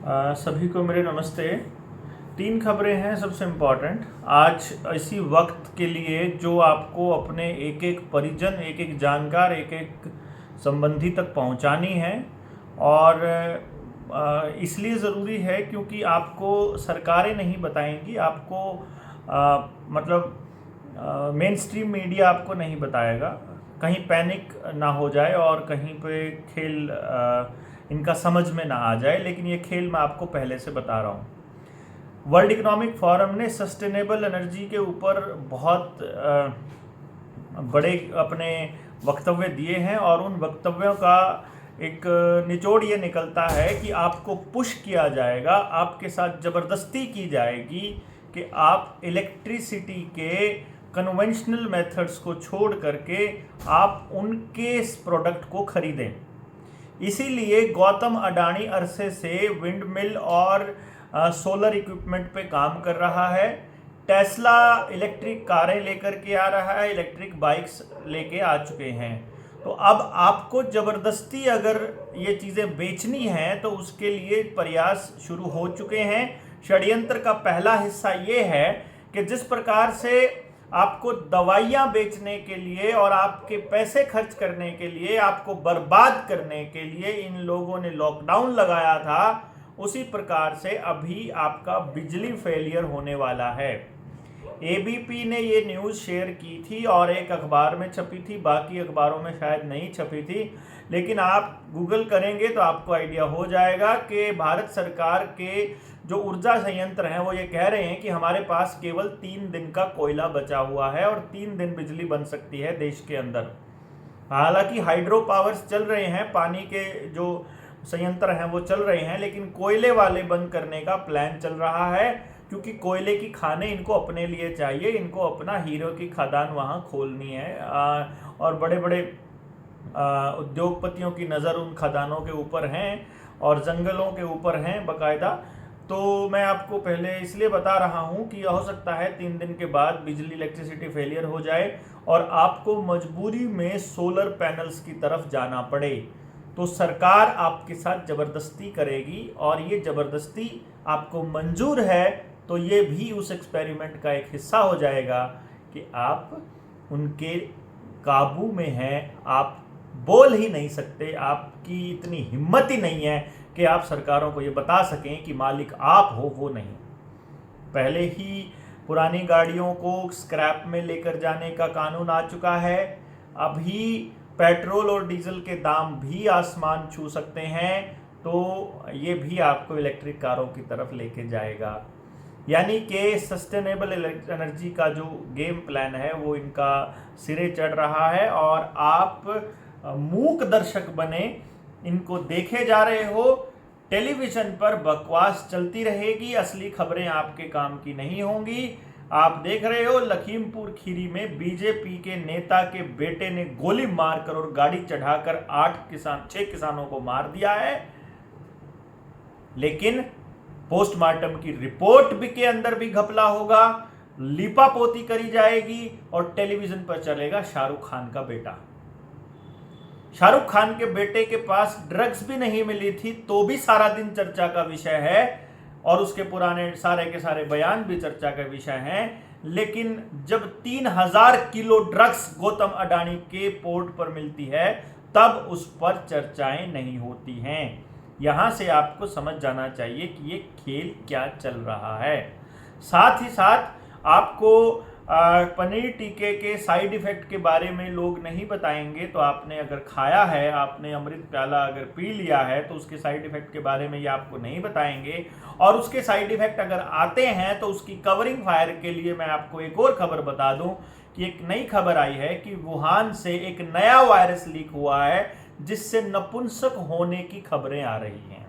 सभी को मेरे नमस्ते। 3 खबरें हैं सबसे इम्पॉर्टेंट आज इसी वक्त के लिए, जो आपको अपने एक एक परिजन, एक एक जानकार, एक एक संबंधी तक पहुंचानी है। और इसलिए ज़रूरी है क्योंकि आपको सरकारें नहीं बताएंगी, आपको मतलब मेन स्ट्रीम मीडिया आपको नहीं बताएगा। कहीं पैनिक ना हो जाए और कहीं पे खेल इनका समझ में ना आ जाए, लेकिन ये खेल मैं आपको पहले से बता रहा हूँ। वर्ल्ड इकोनॉमिक फोरम ने सस्टेनेबल एनर्जी के ऊपर बहुत बड़े अपने वक्तव्य दिए हैं, और उन वक्तव्यों का एक निचोड़ ये निकलता है कि आपको पुश किया जाएगा, आपके साथ ज़बरदस्ती की जाएगी कि आप इलेक्ट्रिसिटी के कन्वेंशनल मेथड्स को छोड़ करके आप उनके इस प्रोडक्ट को खरीदें। इसीलिए गौतम अडानी अरसे से विंड मिल और सोलर इक्विपमेंट पे काम कर रहा है। टेस्ला इलेक्ट्रिक कारें लेकर के आ रहा है, इलेक्ट्रिक बाइक्स लेके आ चुके हैं। तो अब आपको ज़बरदस्ती अगर ये चीज़ें बेचनी हैं तो उसके लिए प्रयास शुरू हो चुके हैं। षड्यंत्र का पहला हिस्सा ये है कि जिस प्रकार से आपको दवाइयाँ बेचने के लिए और आपके पैसे खर्च करने के लिए, आपको बर्बाद करने के लिए इन लोगों ने लॉकडाउन लगाया था, उसी प्रकार से अभी आपका बिजली फेलियर होने वाला है। एबीपी ने ये न्यूज़ शेयर की थी और एक अखबार में छपी थी, बाकी अखबारों में शायद नहीं छपी थी, लेकिन आप गूगल करेंगे तो आपको आइडिया हो जाएगा कि भारत सरकार के जो ऊर्जा संयंत्र हैं वो ये कह रहे हैं कि हमारे पास केवल 3 दिन का कोयला बचा हुआ है और 3 दिन बिजली बन सकती है देश के अंदर। हालांकि हाइड्रो पावर्स चल रहे हैं, पानी के जो संयंत्र हैं वो चल रहे हैं, लेकिन कोयले वाले बंद करने का प्लान चल रहा है, क्योंकि कोयले की खानें इनको अपने लिए चाहिए, इनको अपना हीरो की खदान वहाँ खोलनी है। और बड़े बड़े उद्योगपतियों की नज़र उन खदानों के ऊपर हैं और जंगलों के ऊपर हैं बाकायदा। तो मैं आपको पहले इसलिए बता रहा हूँ कि हो सकता है 3 दिन के बाद बिजली इलेक्ट्रिसिटी फेलियर हो जाए और आपको मजबूरी में सोलर पैनल्स की तरफ जाना पड़े। तो सरकार आपके साथ ज़बरदस्ती करेगी, और ये ज़बरदस्ती आपको मंजूर है तो ये भी उस एक्सपेरिमेंट का एक हिस्सा हो जाएगा कि आप उनके काबू में हैं। आप बोल ही नहीं सकते, आपकी इतनी हिम्मत ही नहीं है कि आप सरकारों को ये बता सकें कि मालिक आप हो, वो नहीं। पहले ही पुरानी गाड़ियों को स्क्रैप में लेकर जाने का कानून आ चुका है। अभी पेट्रोल और डीजल के दाम भी आसमान छू सकते हैं, तो ये भी आपको इलेक्ट्रिक कारों की तरफ लेके जाएगा। यानी कि सस्टेनेबल एनर्जी का जो गेम प्लान है वो इनका सिरे चढ़ रहा है, और आप मूक दर्शक बने इनको देखे जा रहे हो। टेलीविजन पर बकवास चलती रहेगी, असली खबरें आपके काम की नहीं होंगी। आप देख रहे हो लखीमपुर खीरी में बीजेपी के नेता के बेटे ने गोली मारकर और गाड़ी चढ़ाकर 6 किसानों को मार दिया है, लेकिन पोस्टमार्टम की रिपोर्ट भी के अंदर भी घपला होगा, लीपापोती करी जाएगी और टेलीविजन पर चलेगा शाहरुख खान का बेटा। शाहरुख खान के बेटे के पास ड्रग्स भी नहीं मिली थी तो भी सारा दिन चर्चा का विषय है, और उसके पुराने सारे के सारे बयान भी चर्चा का विषय हैं। लेकिन जब 3000 किलो ड्रग्स गौतम अडानी के पोर्ट पर मिलती है तब उस पर चर्चाएं नहीं होती हैं। यहां से आपको समझ जाना चाहिए कि ये खेल क्या चल रहा है। साथ ही साथ आपको पनीर टीके के साइड इफ़ेक्ट के बारे में लोग नहीं बताएंगे। तो आपने अगर खाया है, आपने अमृत प्याला अगर पी लिया है, तो उसके साइड इफ़ेक्ट के बारे में ये आपको नहीं बताएंगे। और उसके साइड इफ़ेक्ट अगर आते हैं तो उसकी कवरिंग फायर के लिए मैं आपको एक और खबर बता दूं कि एक नई खबर आई है कि वुहान से एक नया वायरस लीक हुआ है जिससे नपुंसक होने की खबरें आ रही हैं।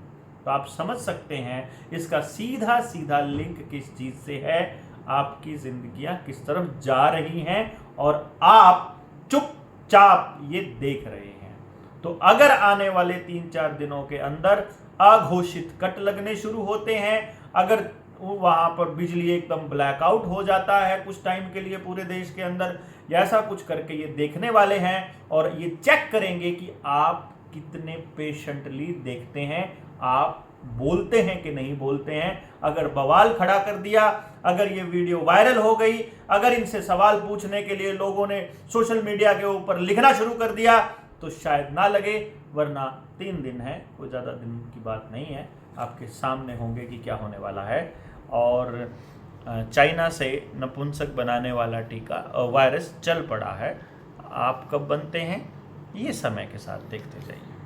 तो आप समझ सकते हैं इसका सीधा सीधा लिंक किस चीज़ से है, आपकी जिंदगियां किस तरफ जा रही हैं, और आप चुपचाप ये देख रहे हैं। तो अगर आने वाले 3-4 दिनों के अंदर अघोषित कट लगने शुरू होते हैं, अगर वहां पर बिजली एकदम ब्लैकआउट हो जाता है कुछ टाइम के लिए पूरे देश के अंदर, ऐसा कुछ करके ये देखने वाले हैं और ये चेक करेंगे कि आप कितने पेशेंटली देखते हैं, आप बोलते हैं कि नहीं बोलते हैं। अगर बवाल खड़ा कर दिया, अगर ये वीडियो वायरल हो गई, अगर इनसे सवाल पूछने के लिए लोगों ने सोशल मीडिया के ऊपर लिखना शुरू कर दिया तो शायद ना लगे, वरना 3 दिन है, कोई ज़्यादा दिन की बात नहीं है। आपके सामने होंगे कि क्या होने वाला है। और चाइना से नपुंसक बनाने वाला टीका वायरस चल पड़ा है। आप कब बनते हैं ये समय के साथ देखते जाइए।